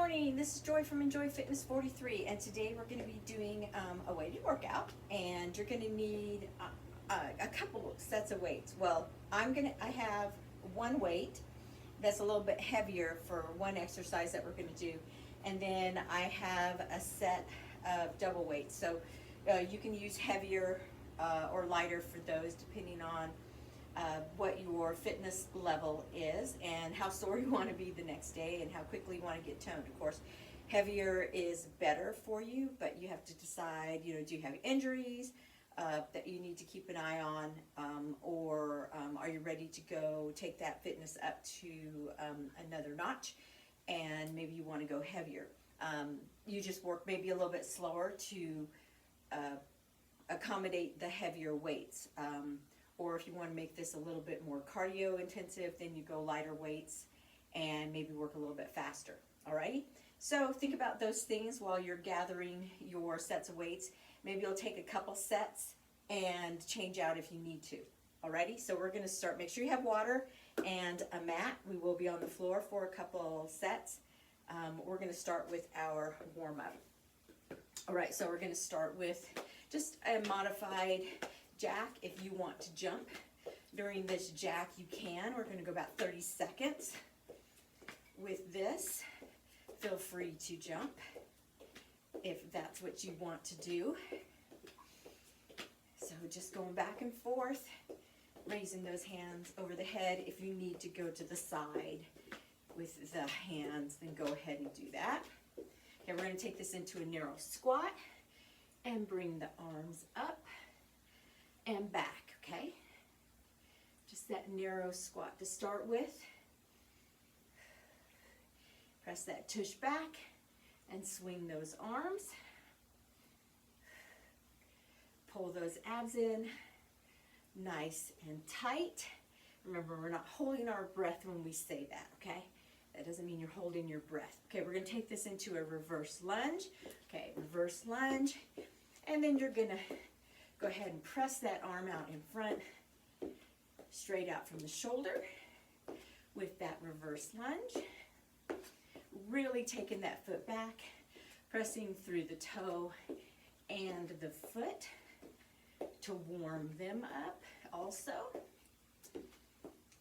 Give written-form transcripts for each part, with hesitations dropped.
morning, this is Joy from Enjoy Fitness 43, and today we're going to be doing a weighted workout, and you're going to need a couple sets of weights. Well, I have one weight that's a little bit heavier for one exercise that we're going to do, and then I have a set of double weights. So you can use heavier or lighter for those depending on what your fitness level is and how sore you want to be the next day and how quickly you want to get toned. Of course, heavier is better for you, but you have to decide, do you have injuries that you need to keep an eye on, or are you ready to go take that fitness up to another notch, and maybe you want to go heavier. You just work maybe a little bit slower to accommodate the heavier weights. Or if you want to make this a little bit more cardio intensive, then you go lighter weights and maybe work a little bit faster. Alrighty? So think about those things while you're gathering your sets of weights. Maybe you'll take a couple sets and change out if you need to. Alrighty? So we're going to start. Make sure you have water and a mat. We will be on the floor for a couple sets. We're going to start with our warm-up. Alright, so we're going to start with just a modified jack. If you want to jump during this jack, you can. We're going to go about 30 seconds with this. Feel free to jump if that's what you want to do. So just going back and forth, raising those hands over the head. If you need to go to the side with the hands, then go ahead and do that. Okay, we're going to take this into a narrow squat and bring the arms up and back, okay? Just that narrow squat to start with. Press that tush back and swing those arms. Pull those abs in nice and tight. Remember, we're not holding our breath when we say that, okay? That doesn't mean you're holding your breath. Okay, we're gonna take this into a reverse lunge. Okay, reverse lunge. And then you're gonna go ahead and press that arm out in front, straight out from the shoulder with that reverse lunge. Really taking that foot back, pressing through the toe and the foot to warm them up also.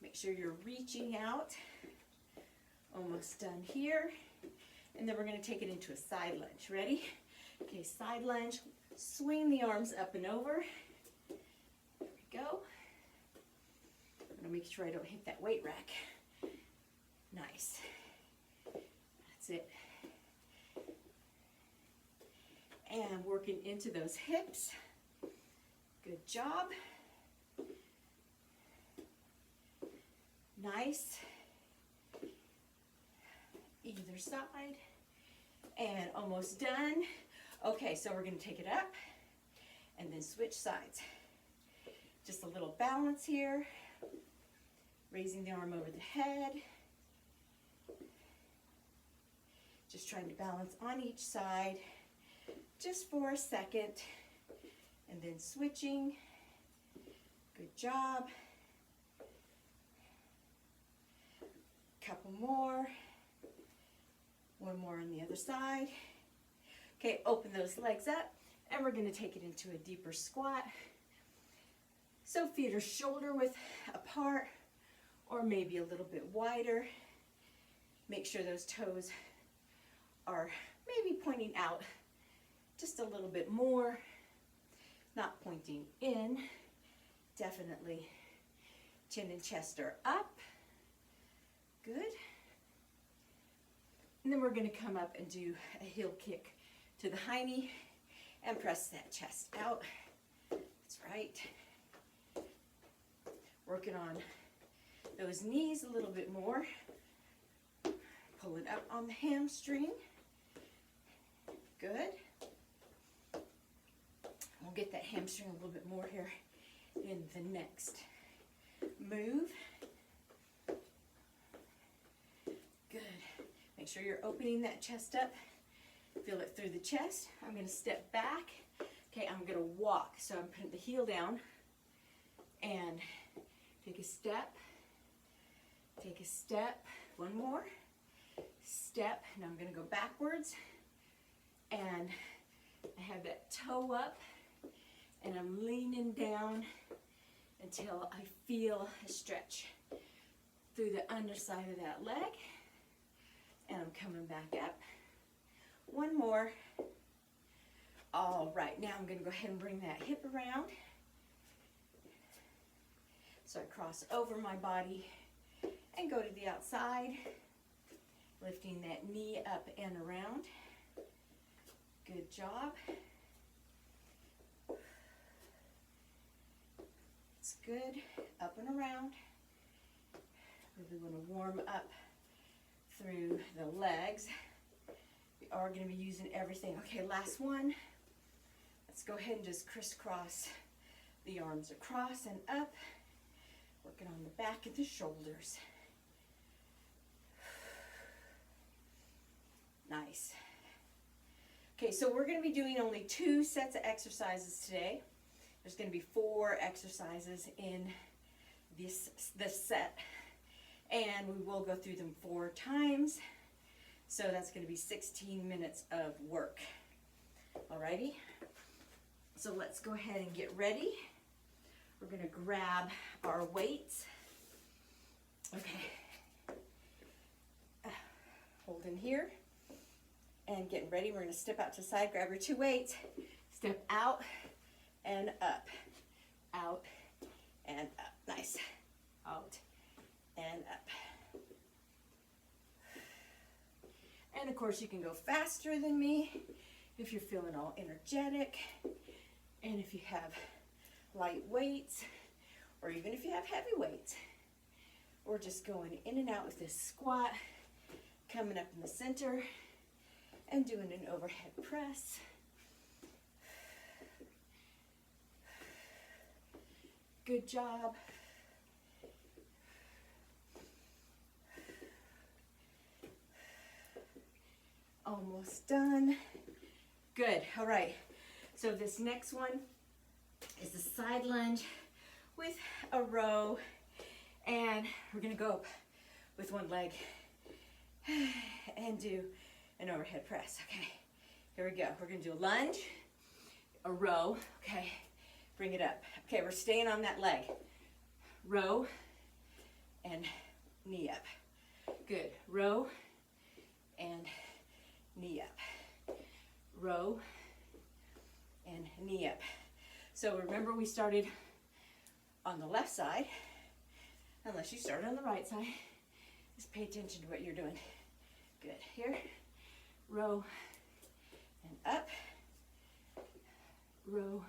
Make sure you're reaching out. Almost done here. And then we're going to take it into a side lunge. Ready? Okay, side lunge. Swing the arms up and over. There we go. I'm going to make sure I don't hit that weight rack. Nice. That's it. And working into those hips. Good job. Nice. Either side. And almost done. Okay, so we're going to take it up and then switch sides. Just a little balance here. Raising the arm over the head. Just trying to balance on each side just for a second. And then switching. Good job. Couple more. One more on the other side. Okay, open those legs up, and we're going to take it into a deeper squat. So feet are shoulder width apart, or maybe a little bit wider. Make sure those toes are maybe pointing out just a little bit more, not pointing in. Definitely chin and chest are up. Good. And then we're going to come up and do a heel kick to the hiney and press that chest out. That's right. Working on those knees a little bit more. Pull it up on the hamstring. Good. We'll get that hamstring a little bit more here in the next move. Good. Make sure you're opening that chest up. Feel it through the chest. I'm going to step back. Okay, I'm going to walk. So I'm putting the heel down and take a step, one more, step. Now I'm going to go backwards, and I have that toe up, and I'm leaning down until I feel a stretch through the underside of that leg, and I'm coming back up. One more. All right, now I'm going to go ahead and bring that hip around. So I cross over my body and go to the outside, lifting that knee up and around. Good job. It's good, up and around. Really want to warm up through the legs. We are going to be using everything. Okay, last one. Let's go ahead and just crisscross the arms across and up, working on the back of the shoulders. Nice. Okay, so we're going to be doing only 2 sets of exercises today. There's going to be 4 exercises in this set, and we will go through them 4 times. So that's going to be 16 minutes of work. Alrighty? So let's go ahead and get ready. We're going to grab our weights. Okay. Hold in here. And getting ready. We're going to step out to the side, grab your 2 weights, step out and up. Out and up. Nice. Out and up. And of course you can go faster than me if you're feeling all energetic, and if you have light weights, or even if you have heavy weights. We're just going in and out with this squat, coming up in the center, and doing an overhead press. Good job. Almost done. Good. All right. So this next one is a side lunge with a row, and we're going to go up with one leg and do an overhead press. Okay. Here we go. We're going to do a lunge, a row. Okay. Bring it up. Okay, we're staying on that leg. Row and knee up. Good. Row and knee up. Row and knee up. So remember, we started on the left side, unless you started on the right side. Just pay attention to what you're doing. Good. Here, row and up. Row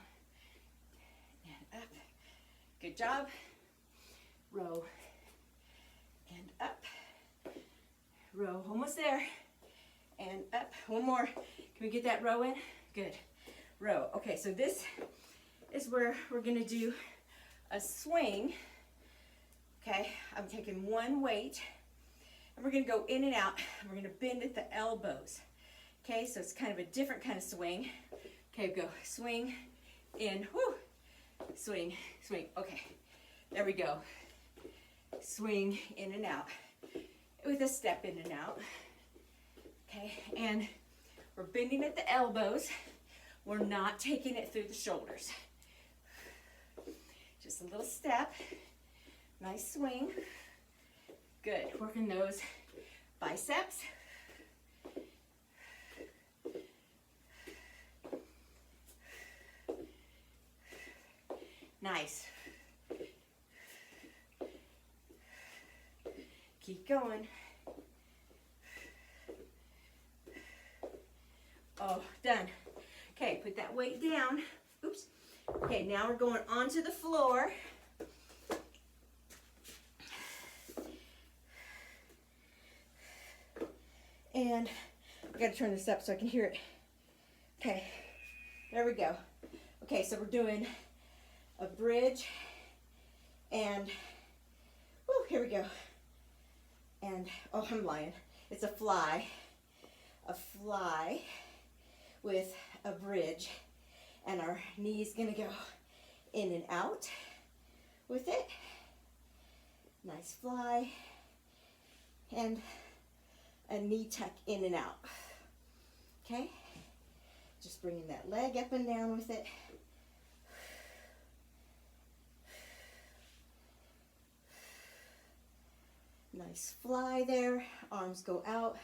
and up. Good job. Row and up. Row, almost there. And up. One more. Can we get that row in? Good. Row. Okay, so this is where we're going to do a swing. Okay, I'm taking one weight, and we're going to go in and out. We're going to bend at the elbows. Okay, so it's kind of a different kind of swing. Okay, go. Swing, in, whoo. Swing, swing. Okay, there we go. Swing, in and out. With a step in and out. Okay, and we're bending at the elbows. We're not taking it through the shoulders. Just a little step. Nice swing. Good. Working those biceps. Nice. Keep going. Oh, done. Okay, put that weight down. Oops. Okay, now we're going onto the floor. And I gotta turn this up so I can hear it. Okay, there we go. Okay, so we're doing a bridge, and whoo, here we go. And oh, I'm lying. It's a fly with a bridge, and our knee's gonna go in and out with it. Nice fly, and a knee tuck in and out. Okay? Just bringing that leg up and down with it. Nice fly there. Arms go out.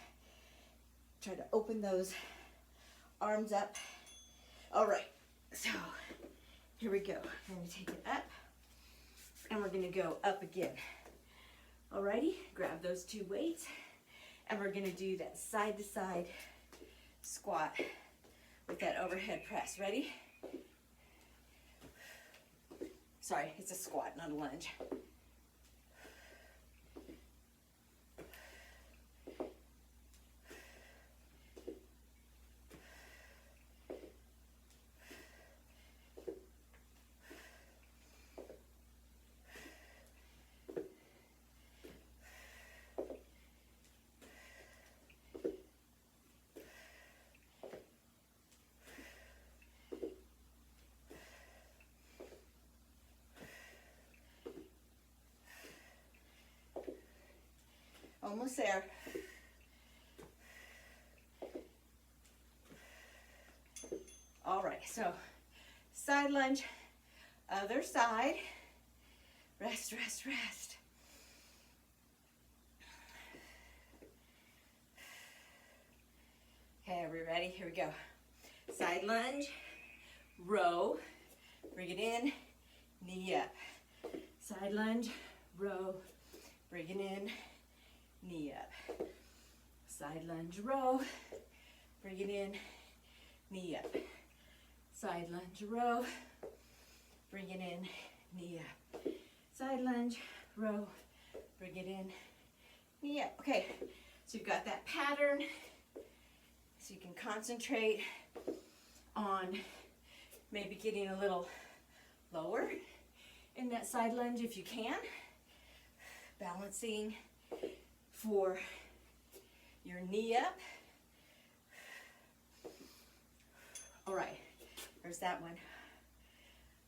Try to open those arms up. All right, so here we go. I'm going to take it up, and we're going to go up again. Alrighty, grab those two weights, and we're going to do that side-to-side squat with that overhead press. Ready? Sorry, it's a squat, not a lunge. Almost there. All right, so side lunge, other side. Rest, rest, rest. Okay, are we ready? Here we go. Side lunge, row, bring it in, knee up. Side lunge, row, bring it in, knee up. Side lunge, row, bring it in, knee up. Side lunge, row, bring it in, knee up. Side lunge, row, bring it in, knee up. Okay, so you've got that pattern, so you can concentrate on maybe getting a little lower in that side lunge if you can. Balancing for your knee up. All right, there's that one.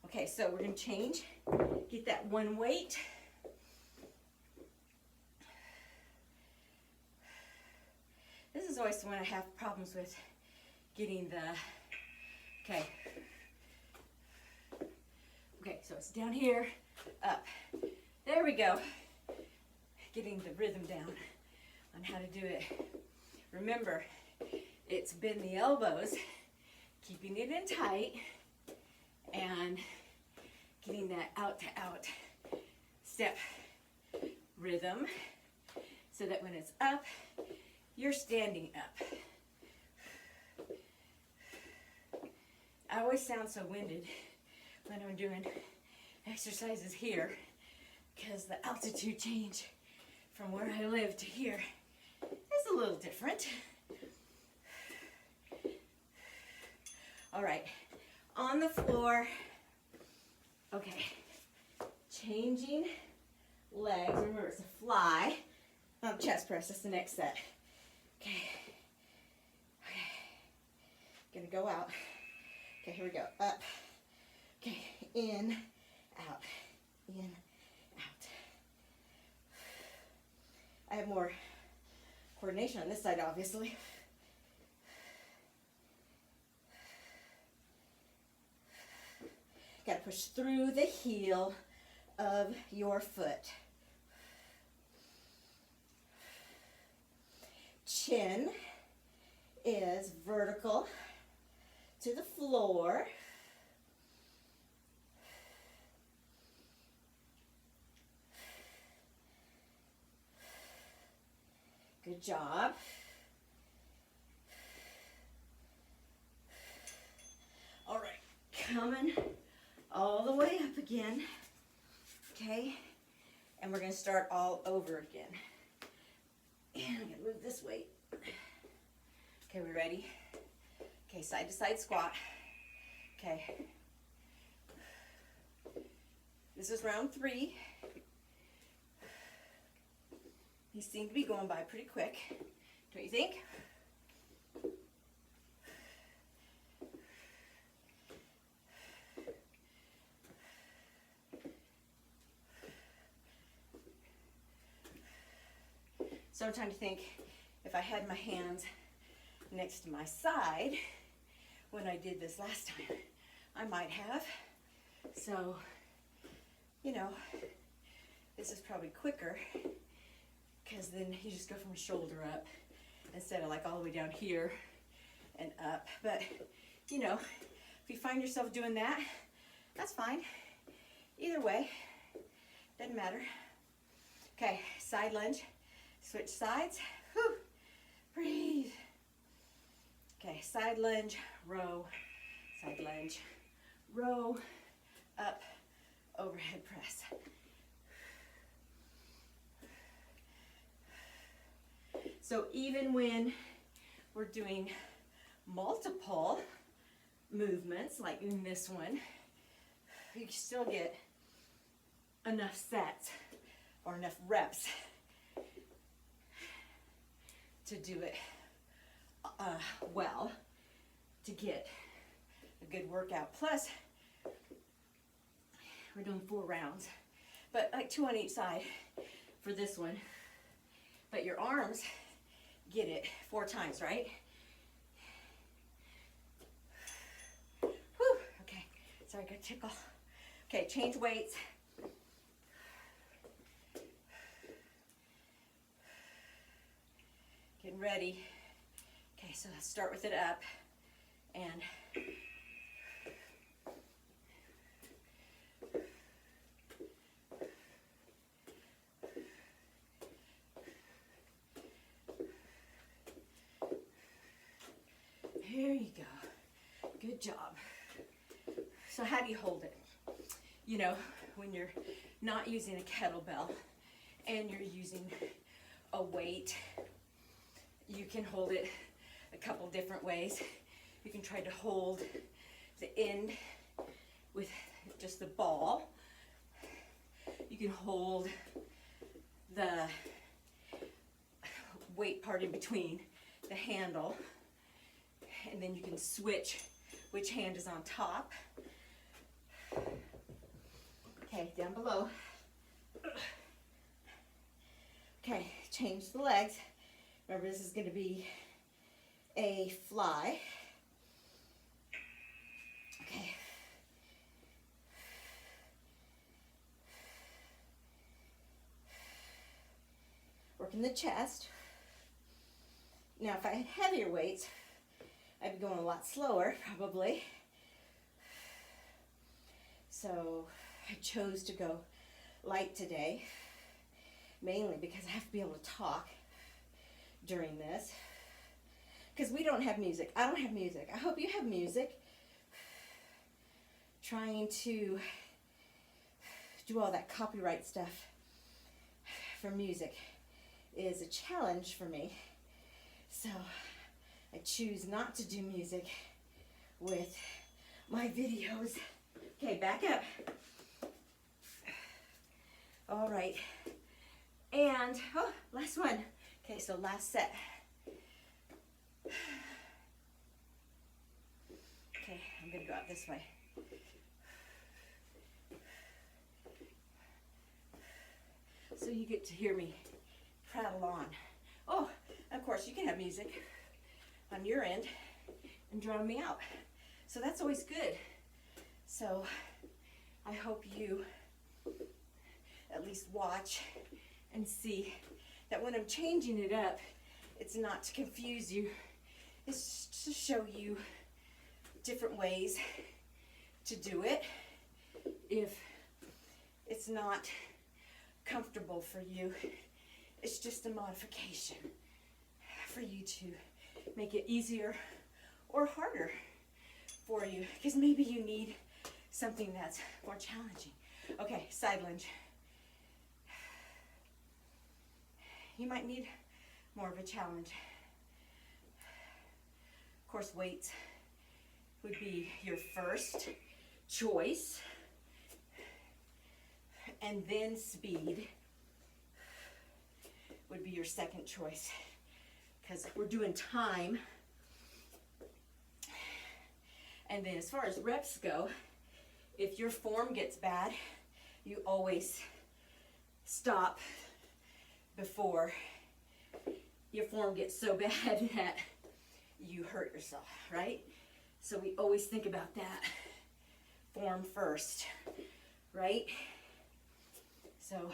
Okay, so we're gonna change. Get that one weight. This is always the one I have problems with getting the, okay. Okay, so it's down here, up. There we go. Getting the rhythm down on how to do it. Remember, it's bend the elbows, keeping it in tight, and getting that out to out step rhythm so that when it's up, you're standing up. I always sound so winded when I'm doing exercises here because the altitude change from where I live to here is a little different. All right, on the floor. Okay, changing legs. Remember, it's a fly, not a chest press. That's the next set. Okay, gonna go out. Okay, here we go. Up. Okay, in, out, in, out. I have more coordination on this side, obviously. Got to push through the heel of your foot. Chin is vertical to the floor. Good job. All right, coming all the way up again, okay? And we're gonna start all over again. And I'm gonna move this weight. Okay, we ready? Okay, side to side squat. Okay. This is round 3. These seem to be going by pretty quick. Don't you think? So I'm trying to think, if if I had my hands next to my side when I did this last time, I might have. So, you know, this is probably quicker because then you just go from shoulder up instead of like all the way down here and up. But, you know, if you find yourself doing that, that's fine. Either way, doesn't matter. Okay, side lunge, switch sides. Whew. Breathe. Okay, side lunge, row, side lunge, row, up, overhead press. So even when we're doing multiple movements, like in this one, you still get enough sets or enough reps to do it well, to get a good workout. Plus, we're doing 4 rounds, but like 2 on each side for this one. But your arms get it 4 times, right? Whew, okay, sorry, I got a tickle. Okay, change weights. Getting ready. Okay, so let's start with it up and there you go. Good job. So how do you hold it? You know, when you're not using a kettlebell and you're using a weight, you can hold it a couple different ways. You can try to hold the end with just the ball. You can hold the weight part in between the handle, and then you can switch which hand is on top. Okay, down below. Okay, change the legs. Remember, this is going to be a fly. Okay. Working the chest. Now, if I had heavier weights, I'd be going a lot slower, probably. So I chose to go light today, mainly because I have to be able to talk during this, because we don't have music. I don't have music. I hope you have music. Trying to do all that copyright stuff for music is a challenge for me, so I choose not to do music with my videos. Okay, back up. All right, and oh, last one. Okay, so last set. Okay, I'm gonna go out this way. So you get to hear me prattle on. Oh, of course, you can have music on your end and drown me out. So that's always good. So I hope you at least watch and see that when I'm changing it up, it's not to confuse you. It's to show you different ways to do it if it's not comfortable for you. It's just a modification for you to make it easier or harder for you, because maybe you need something that's more challenging. Okay, side lunge. You might need more of a challenge. Of course, weights would be your first choice, and then speed would be your second choice, because we're doing time. And then as far as reps go, if your form gets bad, you always stop before your form gets so bad that you hurt yourself, right? So we always think about that form first, right? So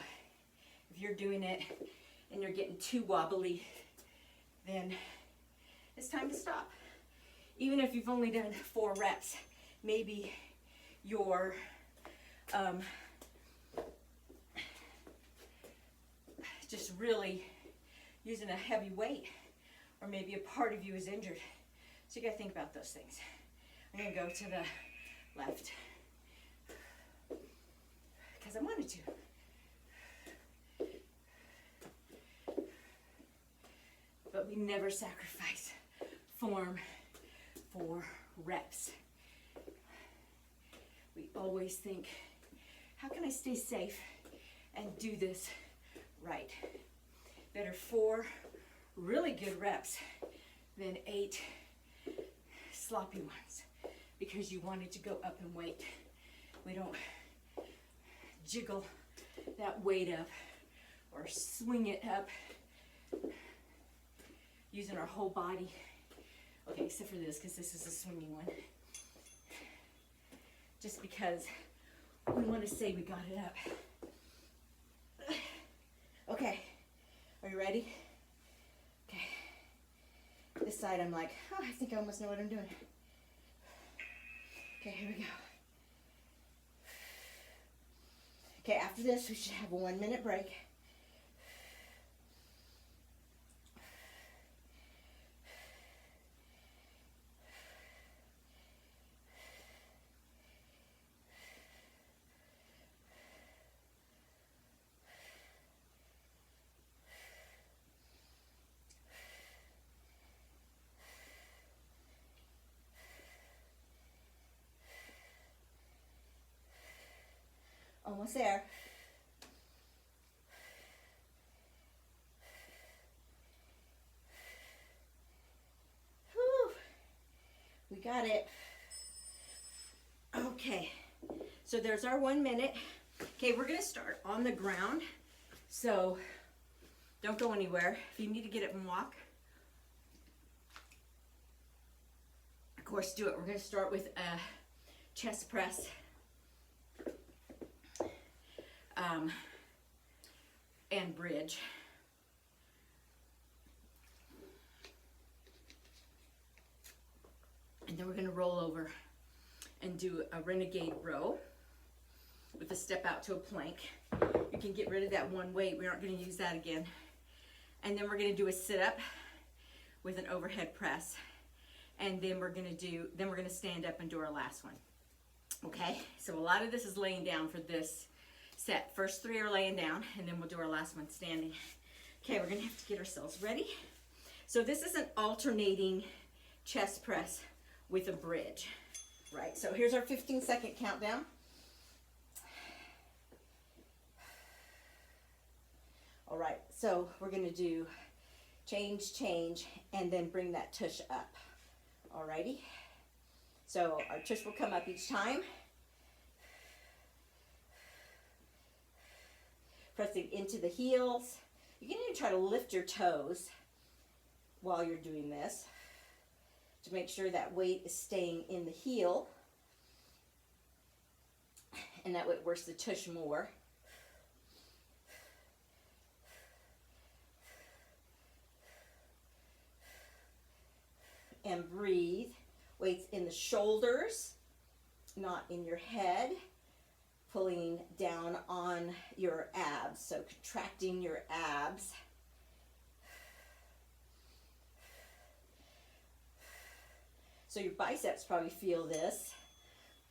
if you're doing it and you're getting too wobbly, then it's time to stop. Even if you've only done 4 reps, maybe you're just really using a heavy weight, or maybe a part of you is injured. So you gotta think about those things. I'm gonna go to the left because I wanted to. But we never sacrifice form for reps. We always think, how can I stay safe and do this right? Better 4 really good reps than 8 sloppy ones because you wanted to go up in weight. We don't jiggle that weight up or swing it up using our whole body. Okay, except for this, because this is a swinging one. Just because we want to say we got it up. Okay, are you ready? Okay, this side I'm like, oh, I think I almost know what I'm doing. Okay, here we go. Okay, after this we should have a 1-minute break. Almost there. Whew. We got it. Okay, so there's our 1 minute. Okay, we're gonna start on the ground, so don't go anywhere. If you need to get up and walk, of course do it. We're gonna start with a chest press. And bridge. And then we're going to roll over and do a renegade row with a step out to a plank. You can get rid of that one weight. We aren't going to use that again. And then we're going to do a sit-up with an overhead press. And then we're going to stand up and do our last one. Okay? So a lot of this is laying down for this set. First 3 are laying down, and then we'll do our last one standing. Okay, we're gonna have to get ourselves ready. So this is an alternating chest press with a bridge, right? So here's our 15-second countdown. All right, so we're gonna do change, change, and then bring that tush up. All righty. So our tush will come up each time. Pressing into the heels. You can even try to lift your toes while you're doing this to make sure that weight is staying in the heel, and that way it works the tush more. And breathe. Weights in the shoulders, not in your head. Pulling down on your abs, so contracting your abs. So your biceps probably feel this.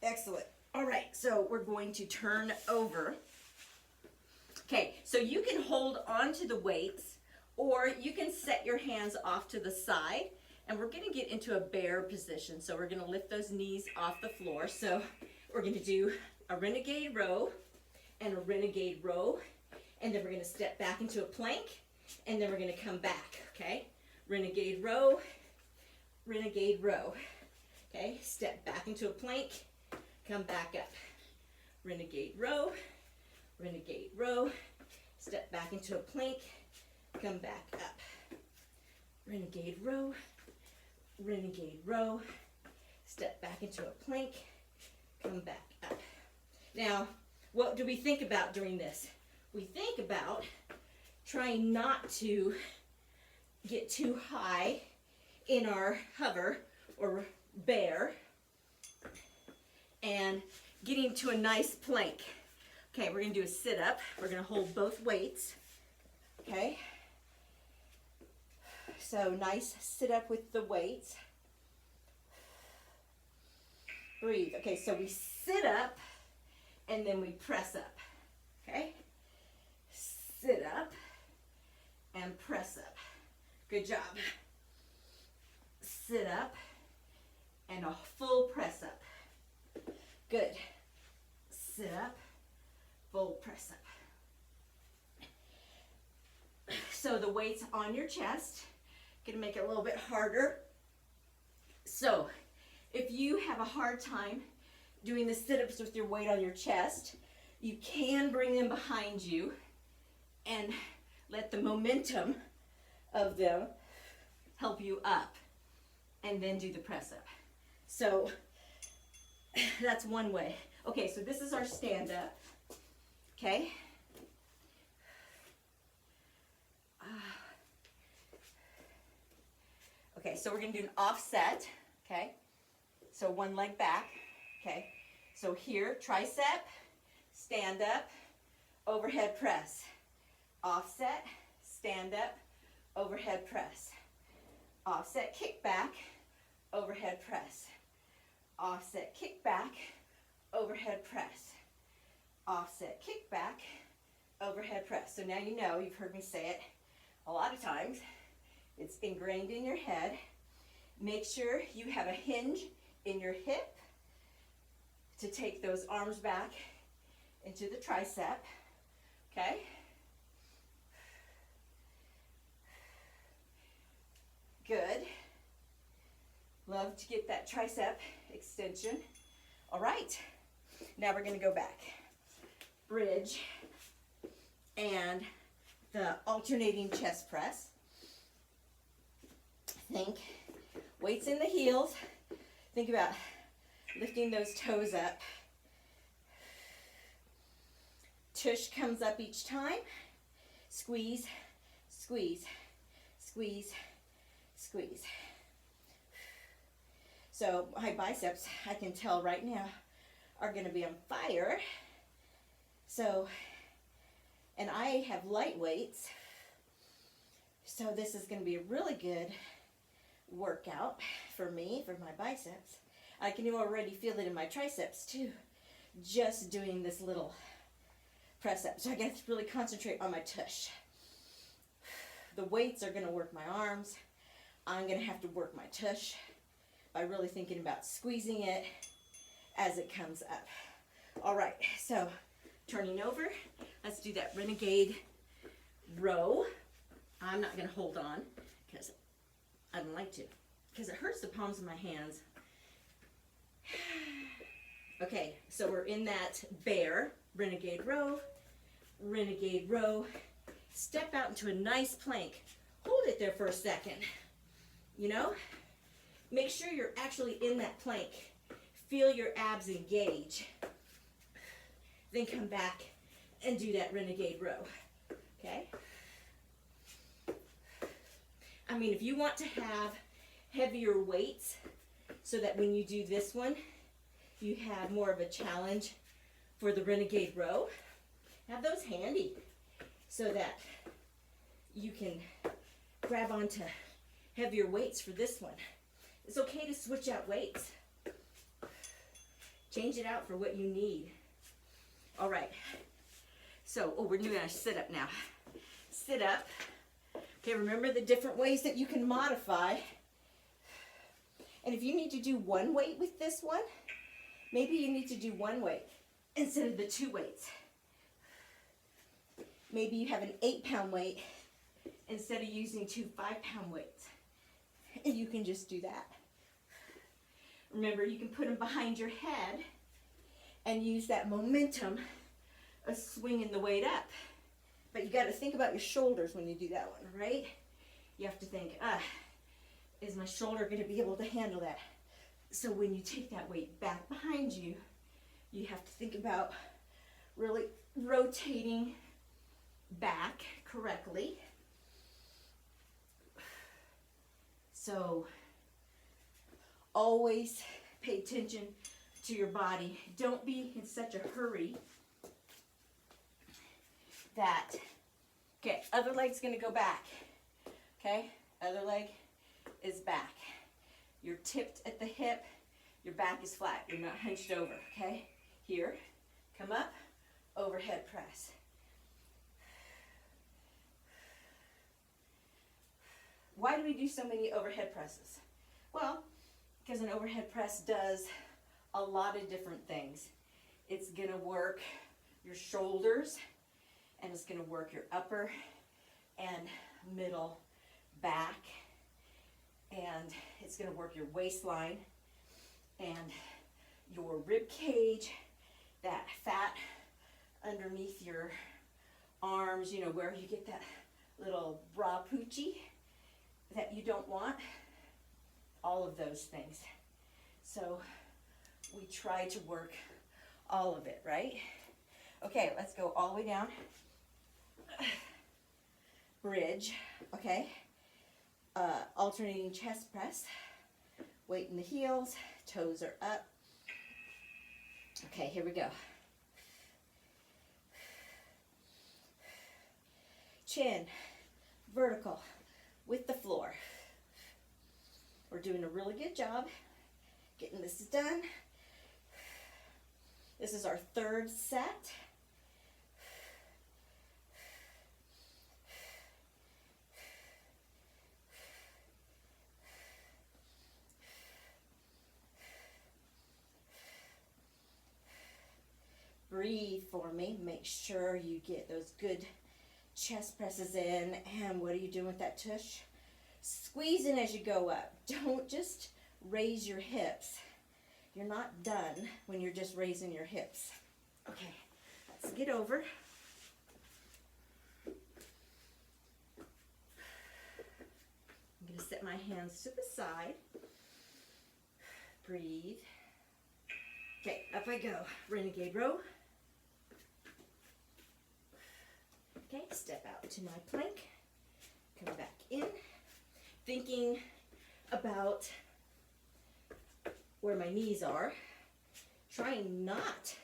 Excellent. All right, so we're going to turn over. Okay, so you can hold on to the weights, or you can set your hands off to the side, and we're gonna get into a bear position. So we're gonna lift those knees off the floor. So we're gonna do a renegade row and a renegade row, and then we're going to step back into a plank, and then we're going to come back, okay? Renegade row, okay? Step back into a plank, come back up. Renegade row, step back into a plank, come back up. renegade row, renegade row, step back into a plank, come back up. Now, what do we think about during this? We think about trying not to get too high in our hover or bear and getting to a nice plank. Okay, we're going to do a sit-up. We're going to hold both weights. Okay? So nice sit-up with the weights. Breathe. Okay, so we sit up and then we press up. Okay? Sit up and press up. Good job. Sit up and a full press up. Good. Sit up, full press up. So the weight's on your chest. Gonna make it a little bit harder. So if you have a hard time doing the sit-ups with your weight on your chest, you can bring them behind you and let the momentum of them help you up, and then do the press up. So that's one way. Okay, so this is our stand up. Okay. Okay, so we're gonna do an offset. Okay. So one leg back. Okay. So here, tricep, stand up, overhead press. Offset, stand up, overhead press. Offset, kick back, overhead press. Offset, kick back, overhead press. Offset, kick back, overhead press. So now you know, you've heard me say it a lot of times. It's ingrained in your head. Make sure you have a hinge in your hip to take those arms back into the tricep. Okay? Good. Love to get that tricep extension. All right. Now we're going to go back. Bridge and the alternating chest press. Think weights in the heels. Think about lifting those toes up. Tush comes up each time. Squeeze, squeeze, squeeze, squeeze. So my biceps, I can tell right now, are going to be on fire. So, and I have light weights. So this is going to be a really good workout for me, for my biceps. I can already feel it in my triceps too, just doing this little press up. So I got to really concentrate on my tush. The weights are going to work my arms. I'm going to have to work my tush by really thinking about squeezing it as it comes up. All right, so turning over, let's do that renegade row. I'm not going to hold on because I don't like to, because it hurts the palms of my hands. Okay, so we're in that bear, renegade row, step out into a nice plank. Hold it there for a second, you know? Make sure you're actually in that plank. Feel your abs engage. Then come back and do that renegade row, okay? I mean, if you want to have heavier weights so that when you do this one, you have more of a challenge for the renegade row, have those handy so that you can grab onto heavier weights for this one. It's okay to switch out weights. Change it out for what you need. All right. So, we're doing a sit-up now. Sit up. Okay, remember the different ways that you can modify. And if you need to do one weight with this one, maybe you need to do one weight instead of the 2 weights. Maybe you have an 8-pound weight instead of using 2 5-pound weights. And you can just do that. Remember, you can put them behind your head and use that momentum of swinging the weight up. But you got to think about your shoulders when you do that one, right? you have to think, is my shoulder going to be able to handle that? So when you take that weight back behind you, you have to think about really rotating back correctly. So always pay attention to your body. Don't be in such a hurry that, okay, other leg's gonna go back, okay? Other leg is back. You're tipped at the hip, your back is flat, you're not hunched over, okay? Here, come up, overhead press. Why do we do so many overhead presses? Well, because an overhead press does a lot of different things. It's gonna work your shoulders, and it's gonna work your upper and middle back, and it's gonna work your waistline and your rib cage, that fat underneath your arms, you know, where you get that little bra poochie that you don't want, all of those things. So we try to work all of it, right? Okay, let's go all the way down. Bridge, okay? Alternating chest press. Weight in the heels, toes are up. Okay, here we go. Chin, vertical, with the floor. We're doing a really good job getting this done. This is our third set. Breathe for me. Make sure you get those good chest presses in. And what are you doing with that tush? Squeezing as you go up. Don't just raise your hips. You're not done when you're just raising your hips. Okay, let's get over. I'm going to set my hands to the side. Breathe. Okay, up I go. Renegade row. Okay, step out to my plank. Come back in. Thinking about where my knees are. Trying not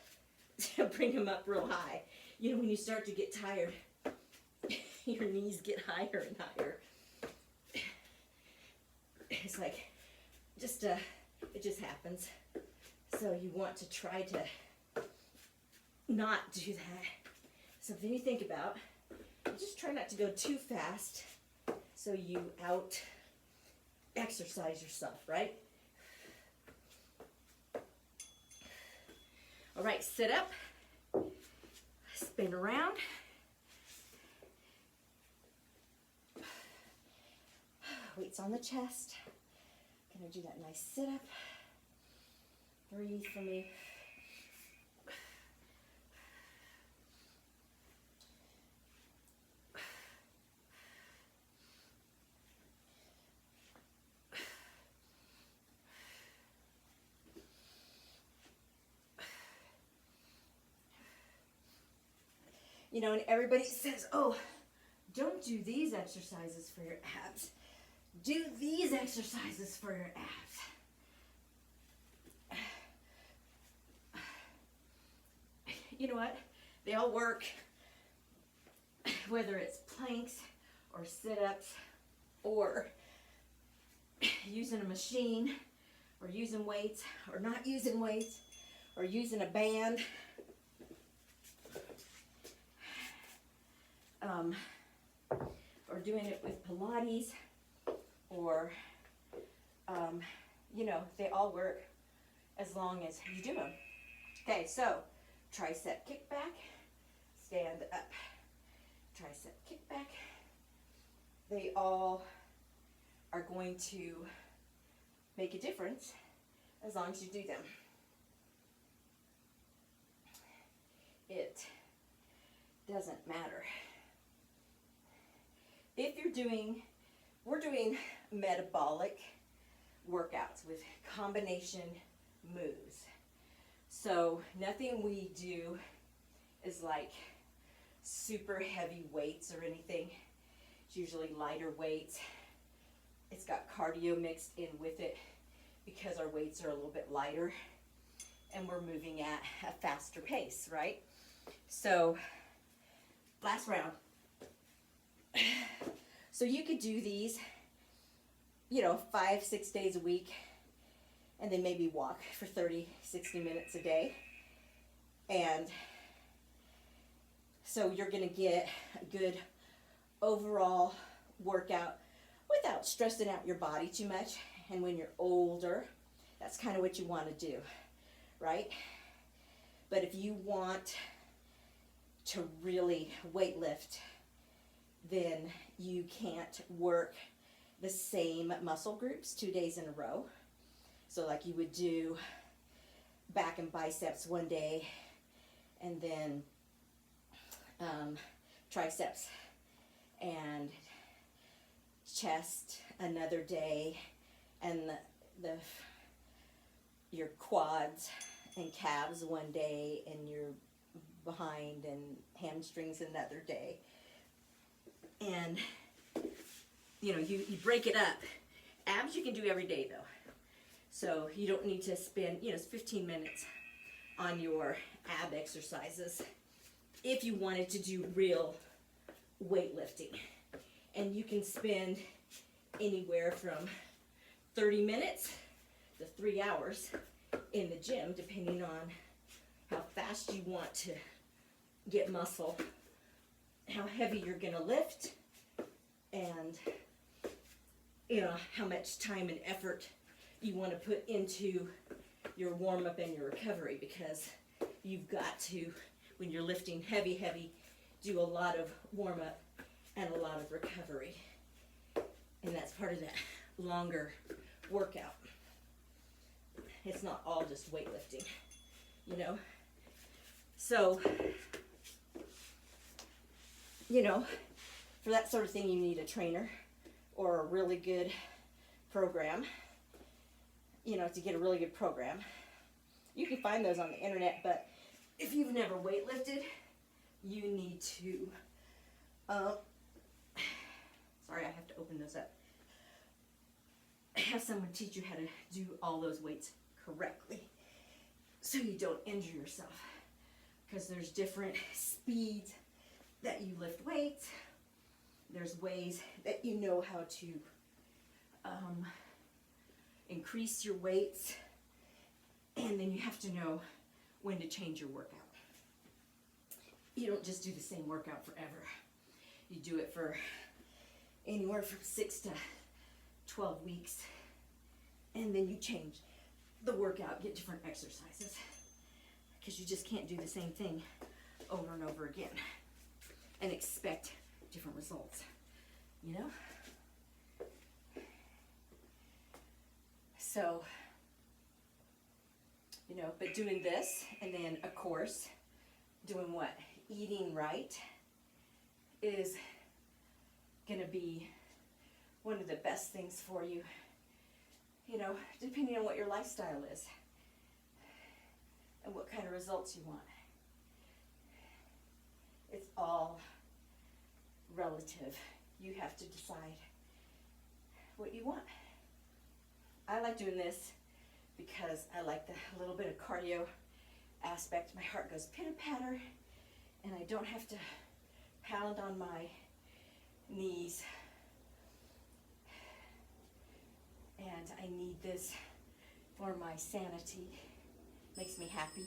to bring them up real high. You know, when you start to get tired, your knees get higher and higher. It's like, it just happens. So you want to try to not do that. Something you think about. Just try not to go too fast so you out exercise yourself, right? All right, sit up, spin around. Weights on the chest. Gonna do that nice sit up. Breathe for me. You know, and everybody says, oh, don't do these exercises for your abs. Do these exercises for your abs. You know what? They all work, whether it's planks or sit-ups or using a machine or using weights or not using weights or using a band. Or doing it with Pilates, or, you know, they all work as long as you do them. Okay, so tricep kickback, stand up. Tricep kickback. They all are going to make a difference as long as you do them. It doesn't matter. If you're doing we're doing metabolic workouts with combination moves. So nothing we do is like super heavy weights or anything. It's usually lighter weights. It's got cardio mixed in with it because our weights are a little bit lighter and we're moving at a faster pace, right? So last round. So you could do these, you know, 5-6 days a week, and then maybe walk for 30-60 minutes a day. And so you're gonna get a good overall workout without stressing out your body too much. And when you're older, that's kind of what you want to do, right? But if you want to really weight lift, then you can't work the same muscle groups 2 days in a row. So like you would do back and biceps one day, and then triceps and chest another day, and your quads and calves one day, and your behind and hamstrings another day. And you know, you break it up. Abs you can do every day though. So you don't need to spend, you know, 15 minutes on your ab exercises if you wanted to do real weightlifting. And you can spend anywhere from 30 minutes to 3 hours in the gym, depending on how fast you want to get muscle, how heavy you're gonna lift, and you know, how much time and effort you want to put into your warm-up and your recovery, because you've got to, when you're lifting heavy, do a lot of warm-up and a lot of recovery. And that's part of that longer workout. It's not all just weightlifting, you know? So, you know, for that sort of thing, you need a trainer or a really good program, you know, to get a really good program. You can find those on the internet, but if you've never weightlifted, you need to, sorry, I have to open those up. Have someone teach you how to do all those weights correctly so you don't injure yourself, because there's different speeds that you lift weights. There's ways that you know how to increase your weights, and then you have to know when to change your workout. You don't just do the same workout forever. You do it for anywhere from 6 to 12 weeks, and then you change the workout, get different exercises, because you just can't do the same thing over and over again and expect different results, you know? So, you know, but doing this, and then of course doing what? Eating right is gonna be one of the best things for you, you know, depending on what your lifestyle is and what kind of results you want. It's all relative. You have to decide what you want. I like doing this because I like the little bit of cardio aspect. My heart goes pitter-patter, and I don't have to pound on my knees. And I need this for my sanity. Makes me happy.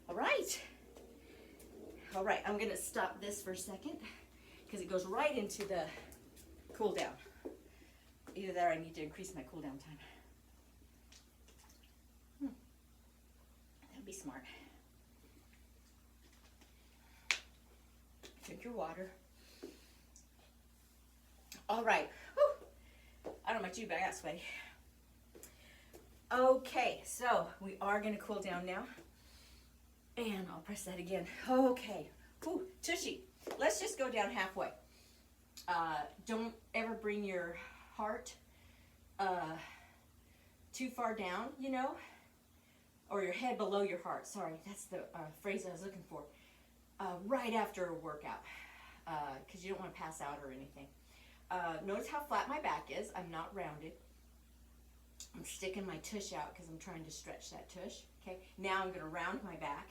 All right. All right, I'm gonna stop this for a second because it goes right into the cool down. Either that or I need to increase my cool down time. That'd be smart. Drink your water. All right. Whew. I don't know about you, but I got sweaty. Okay, so we are going to cool down now. And I'll press that again. Okay. Whew, tushy. Let's just go down halfway. Don't ever bring your heart too far down, you know, or your head below your heart. Sorry, that's the phrase I was looking for. Right after a workout, because you don't want to pass out or anything. Notice how flat my back is. I'm not rounded. I'm sticking my tush out because I'm trying to stretch that tush. Okay, now I'm going to round my back.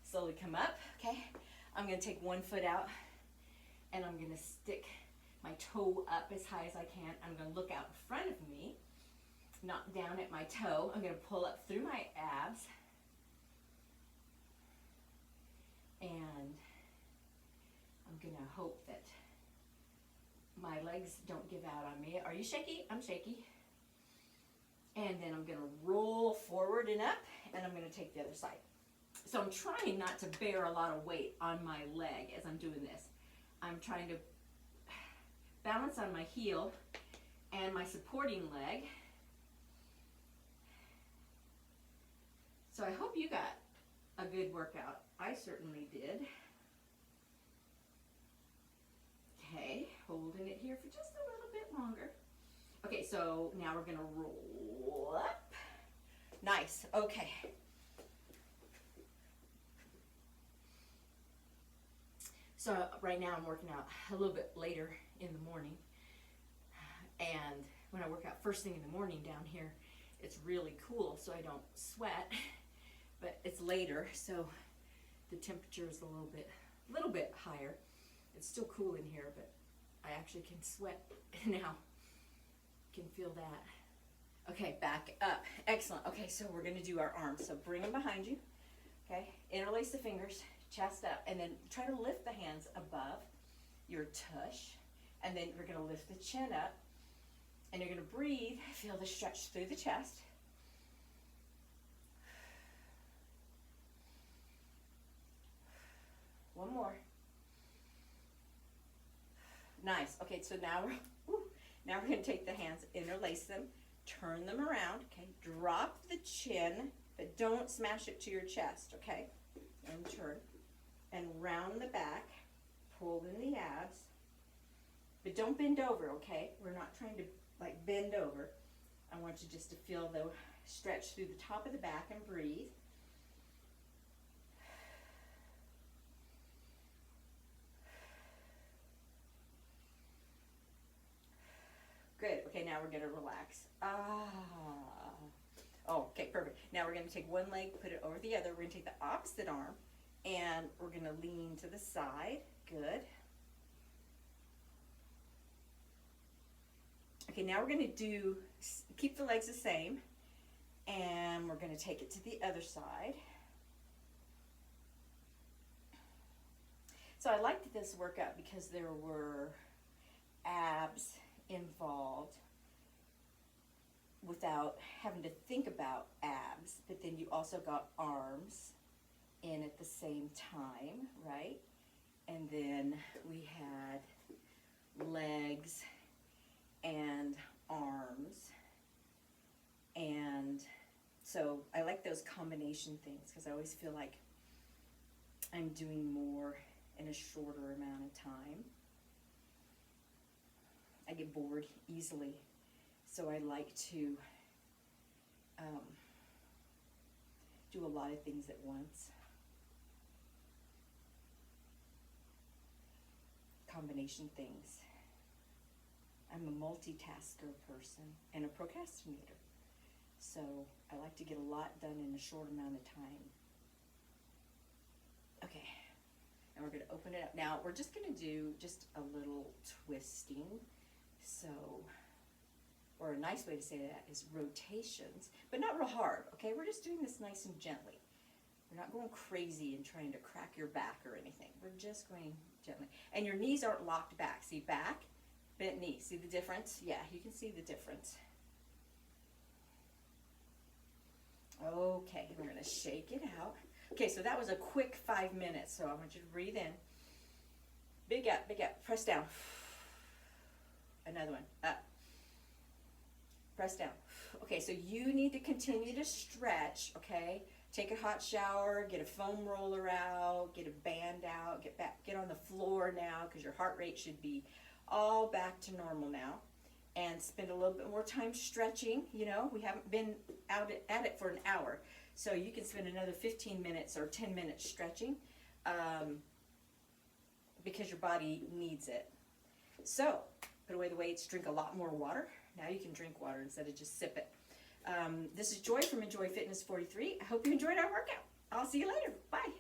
Slowly come up. Okay, I'm going to take one foot out and I'm going to stick my toe up as high as I can. I'm going to look out in front of me, not down at my toe. I'm going to pull up through my abs. And I'm going to hope that my legs don't give out on me. Are you shaky? I'm shaky. And then I'm going to roll forward and up, and I'm going to take the other side. So I'm trying not to bear a lot of weight on my leg as I'm doing this. I'm trying to balance on my heel and my supporting leg. So I hope you got a good workout. I certainly did. Okay, holding it here for just a little bit longer. Okay, so now we're gonna roll up. Nice, okay. So right now I'm working out a little bit later in the morning. And when I work out first thing in the morning down here, it's really cool so I don't sweat, but it's later, so the temperature is a little bit higher. It's still cool in here, but I actually can sweat now. Can feel that. Okay, back up. Excellent. Okay, so we're going to do our arms. So bring them behind you. Okay, interlace the fingers, chest up, and then try to lift the hands above your tush. And then you're going to lift the chin up, and you're going to breathe. Feel the stretch through the chest. One more. Nice. Okay, so now we're going to take the hands, interlace them, turn them around, okay? Drop the chin, but don't smash it to your chest, okay? And turn. And round the back, pull in the abs, but don't bend over, okay? We're not trying to like bend over. I want you just to feel the stretch through the top of the back and breathe. Good. Okay, now we're going to relax. Oh, okay, perfect. Now we're going to take one leg, put it over the other. We're going to take the opposite arm, and we're going to lean to the side. Good. Okay, now we're going to keep the legs the same, and we're going to take it to the other side. So I liked this workout because there were abs involved without having to think about abs, but then you also got arms in at the same time, right? And then we had legs and arms, and so I like those combination things because I always feel like I'm doing more in a shorter amount of time. I get bored easily, so I like to do a lot of things at once. Combination things. I'm a multitasker person and a procrastinator, so I like to get a lot done in a short amount of time. Okay, and we're going to open it up. Now we're just going to do just a little twisting. So, or a nice way to say that is rotations, but not real hard, okay? We're just doing this nice and gently. We're not going crazy and trying to crack your back or anything. We're just going gently. And your knees aren't locked back. See, back, bent knees. See the difference? Yeah, you can see the difference. Okay, we're going to shake it out. Okay, so that was a quick 5 minutes, so I want you to breathe in. Big up, press down. Another one, up. Press down. Okay, so you need to continue to stretch, okay? Take a hot shower, get a foam roller out, get a band out, get on the floor now because your heart rate should be all back to normal now. and spend a little bit more time stretching. You know, we haven't been out at it for an hour, so you can spend another 15 minutes or 10 minutes stretching, because your body needs it. So put away the weights, drink a lot more water. Now you can drink water instead of just sip it. This is Joy from Enjoy Fitness 43. I hope you enjoyed our workout. I'll see you later. Bye.